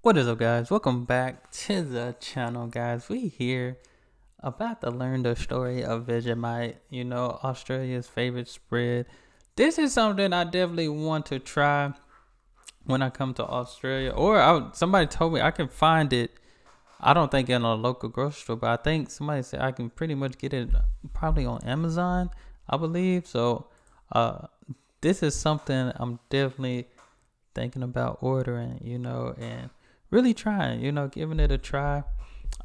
What is up, guys? Welcome back to the channel, guys. We here about to learn the story of Vegemite, Australia's favorite spread. This is something I definitely want to try when I come to Australia, or somebody told me I can find it. I don't think in a local grocery store, but I think somebody said I can pretty much get it probably on Amazon, I believe. So this is something I'm definitely thinking about ordering, and really trying, giving it a try.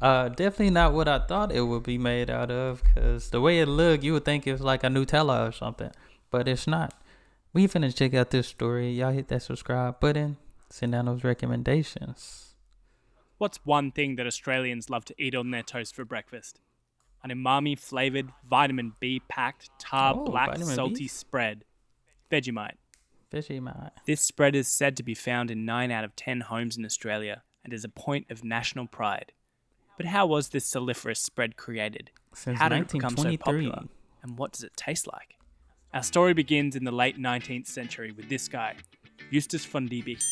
Definitely not what I thought it would be made out of, because the way it looked, you would think it's like a Nutella or something, but it's not. We finna check out this story. Y'all hit that subscribe button, send down those recommendations. What's one thing that Australians love to eat on their toast for breakfast? An umami-flavoured, vitamin B-packed, black, salty spread. Vegemite. This spread is said to be found in 9 out of 10 homes in Australia and is a point of national pride. But how was this salsiferous spread created? Since How did it become so 1923. popular? And what does it taste like? Our story begins in the late 19th century with this guy, Eustace Fondibi.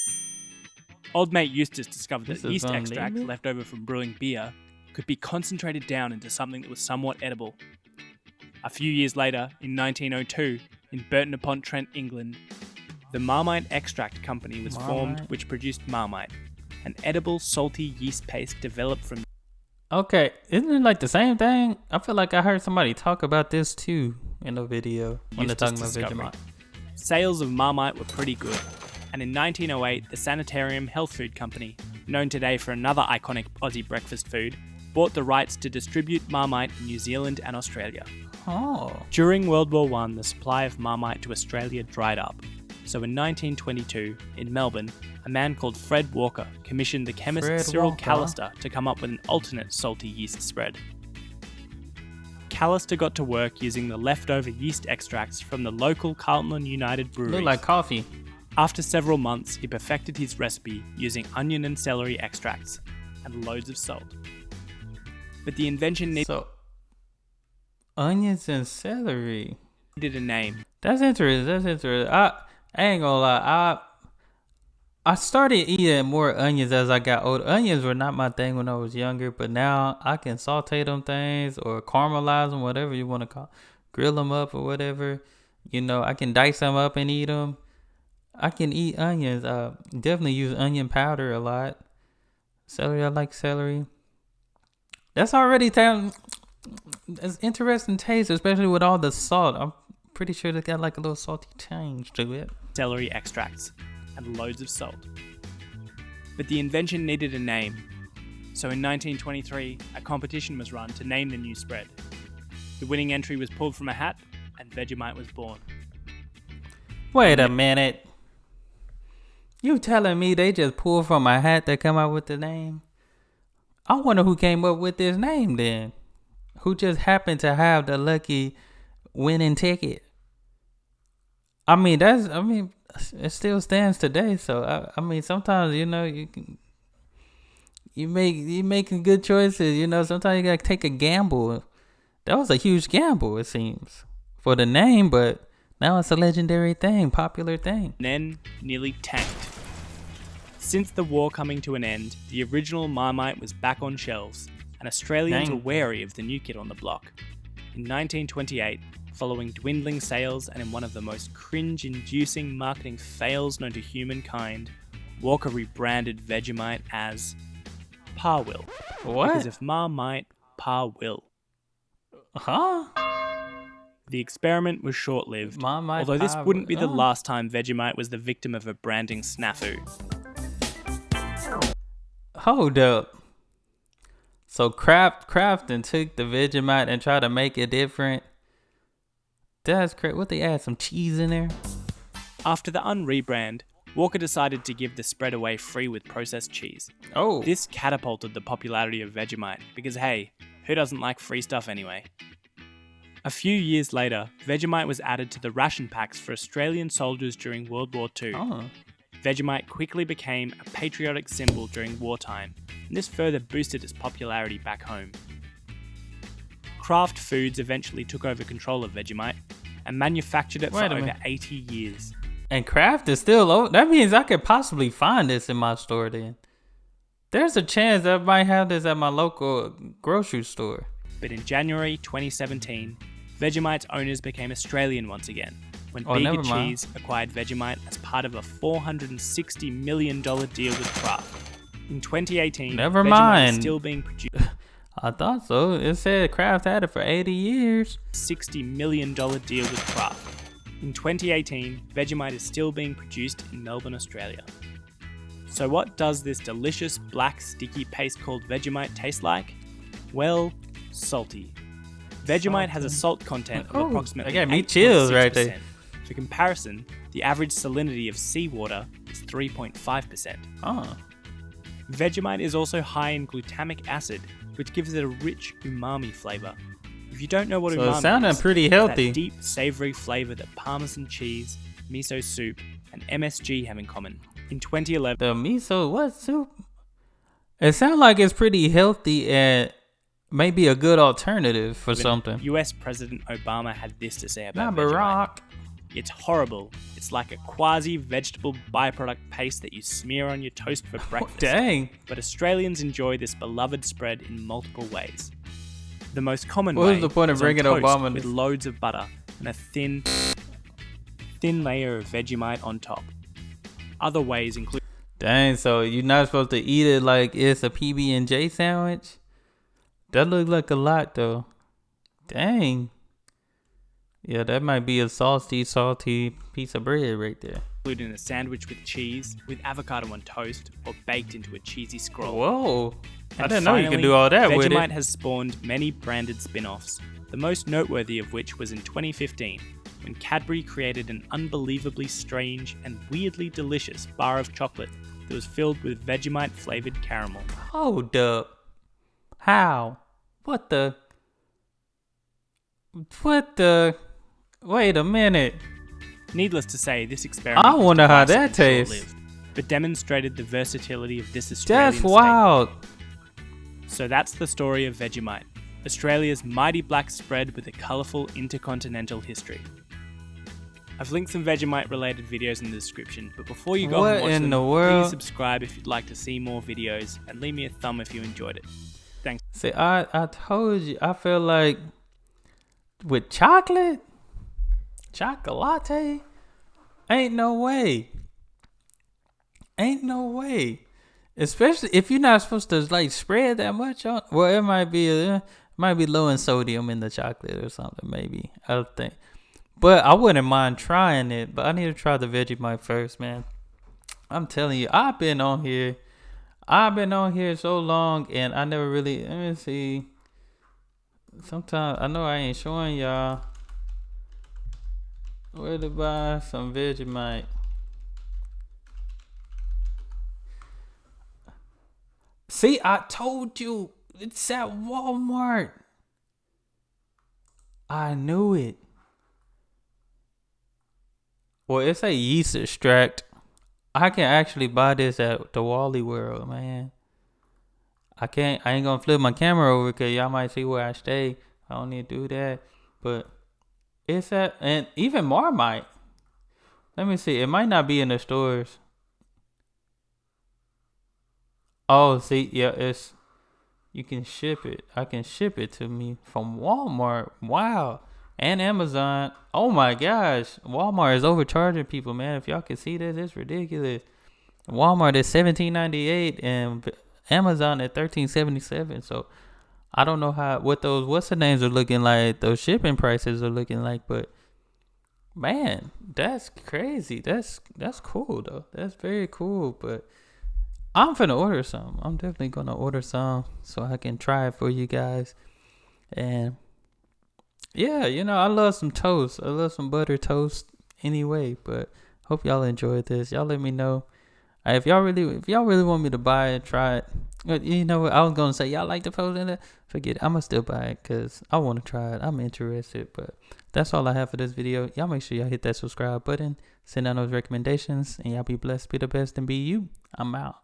Old mate Eustace discovered that Eustace yeast Von extract Liebig? left over from brewing beer could be concentrated down into something that was somewhat edible. A few years later, in 1902, in Burton-upon-Trent, England, the Marmite Extract Company was formed, Marmite? which produced Marmite, an edible salty yeast paste developed from... Okay, isn't it like the same thing? I feel like I heard somebody talk about this too in a video when they're talking about discovery. Vegemite. Sales of Marmite were pretty good, and in 1908, the Sanitarium Health Food Company, known today for another iconic Aussie breakfast food, bought the rights to distribute Marmite in New Zealand and Australia. Oh, During World War I, the supply of Marmite to Australia dried up. So in 1922, in Melbourne, a man called Fred Walker commissioned the chemist Fred Cyril Walker. Callister to come up with an alternate salty yeast spread. Callister got to work using the leftover yeast extracts from the local Carlton United breweries. look like coffee. After several months, he perfected his recipe using onion and celery extracts and loads of salt. But the invention So, onions and celery. needed a name. That's interesting. I ain't gonna lie. I started eating more onions as I got older. Onions were not my thing when I was younger, but now I can saute them things or caramelize them, whatever you want to call, grill them up or whatever. I can dice them up and eat them. I can eat onions. Definitely use onion powder a lot. Celery, I like celery. That's already it's interesting taste, especially with all the salt. I'm pretty sure it's got like a little salty tinge to it. Celery extracts and loads of salt. But the invention needed a name. So in 1923, a competition was run to name the new spread. The winning entry was pulled from a hat and Vegemite was born. Wait a minute. You telling me they just pulled from a hat to come up with the name? I wonder who came up with this name then. Who just happened to have the lucky winning ticket? It still stands today. So sometimes you making good choices. Sometimes you gotta take a gamble. That was a huge gamble, it seems, for the name, but now it's a legendary thing, popular thing. And then nearly tanked. Since the war coming to an end, the original Marmite was back on shelves, and Australians Dang. were wary of the new kid on the block. In 1928, following dwindling sales and in one of the most cringe-inducing marketing fails known to humankind, Walker rebranded Vegemite as Pa Will. What? Because if Marmite, Pa Will. Huh? The experiment was short-lived, Marmite, although this Pa wouldn't be the Will. last time Vegemite was the victim of a branding snafu. Hold up. So Kraft and took the Vegemite and tried to make it different. That's crazy. What, they add some cheese in there? After the unrebrand, Walker decided to give the spread away free with processed cheese. Oh. This catapulted the popularity of Vegemite because, hey, who doesn't like free stuff anyway? A few years later, Vegemite was added to the ration packs for Australian soldiers during World War II. Oh. Vegemite quickly became a patriotic symbol during wartime, and this further boosted its popularity back home. Kraft Foods eventually took over control of Vegemite and manufactured it for Wait a over minute. 80 years. And Kraft is still old. That means I could possibly find this in my store then. There's a chance that I might have this at my local grocery store. But in January 2017, Vegemite's owners became Australian once again, when Bega Cheese acquired Vegemite as part of a $460 million deal with Kraft. In 2018, Vegemite is still being produced. I thought so. It said Kraft had it for 80 years. $60 million deal with Kraft. In 2018, Vegemite is still being produced in Melbourne, Australia. So what does this delicious black sticky paste called Vegemite taste like? Well, salty. Vegemite has a salt content of approximately 8.6%. Right there. For comparison, the average salinity of seawater is 3.5%. Vegemite is also high in glutamic acid, which gives it a rich umami flavor. If you don't know what umami is, sounding pretty healthy. That deep, savory flavor that Parmesan cheese, miso soup, and MSG have in common. In 2011, the miso what soup? It sounds like it's pretty healthy and maybe a good alternative for something. US President Obama had this to say about Vegemite. It's horrible. It's like a quasi-vegetable byproduct paste that you smear on your toast for breakfast. Dang. But Australians enjoy this beloved spread in multiple ways. The most common way is the point of bringing Obama with loads of butter and a thin layer of Vegemite on top. Other ways include... Dang, so you're not supposed to eat it like it's a PB&J sandwich? That looks like a lot, though. Dang. Yeah, that might be a salty piece of bread right there. Including a sandwich with cheese, with avocado on toast, or baked into a cheesy scroll. Whoa. And I didn't know you could do all that with it. Vegemite has spawned many branded spin-offs, the most noteworthy of which was in 2015, when Cadbury created an unbelievably strange and weirdly delicious bar of chocolate that was filled with Vegemite-flavored caramel. Hold up. How? What the? Wait a minute. Needless to say, this experiment I wonder how that tastes. But demonstrated the versatility of this Australian That's wild. So that's the story of Vegemite, Australia's mighty black spread with a colourful intercontinental history. I've linked some Vegemite-related videos in the description, but before you go and watch them, please subscribe if you'd like to see more videos, and leave me a thumb if you enjoyed it. Thanks. See, I told you, I feel like with chocolate, ain't no way. Especially if you're not supposed to like spread that much on. Well, it might be low in sodium in the chocolate or something. Maybe I don't think. But I wouldn't mind trying it. But I need to try the Vegemite first, man. I'm telling you, I've been on here so long, and I never really. Let me see. Sometimes I know I ain't showing y'all where to buy some Vegemite. See, I told you it's at Walmart. I knew it. Well, it's a yeast extract. I can actually buy this at the Wally World, man. I ain't gonna flip my camera over because y'all might see where I stay. I don't need to do that. But it's at, and even Marmite. Let me see. It might not be in the stores. Oh, see, yeah, you can ship it. I can ship it to me from Walmart. Wow. And Amazon. Oh my gosh. Walmart is overcharging people, man. If y'all can see this, it's ridiculous. Walmart is $17.98 and Amazon at $13.77. So I don't know what the names are looking like. Those shipping prices are looking like, but man, that's crazy. That's cool though. That's very cool. But I'm finna order some. I'm definitely gonna order some so I can try it for you guys. And yeah, I love some toast. I love some butter toast anyway. But hope y'all enjoyed this. Y'all let me know if y'all really want me to buy it, try it. You know what? I was gonna say y'all like the post in it. Forget it. I'ma still buy it because I want to try it. I'm interested. But that's all I have for this video. Y'all make sure y'all hit that subscribe button. Send down those recommendations, and y'all be blessed, be the best, and be you. I'm out.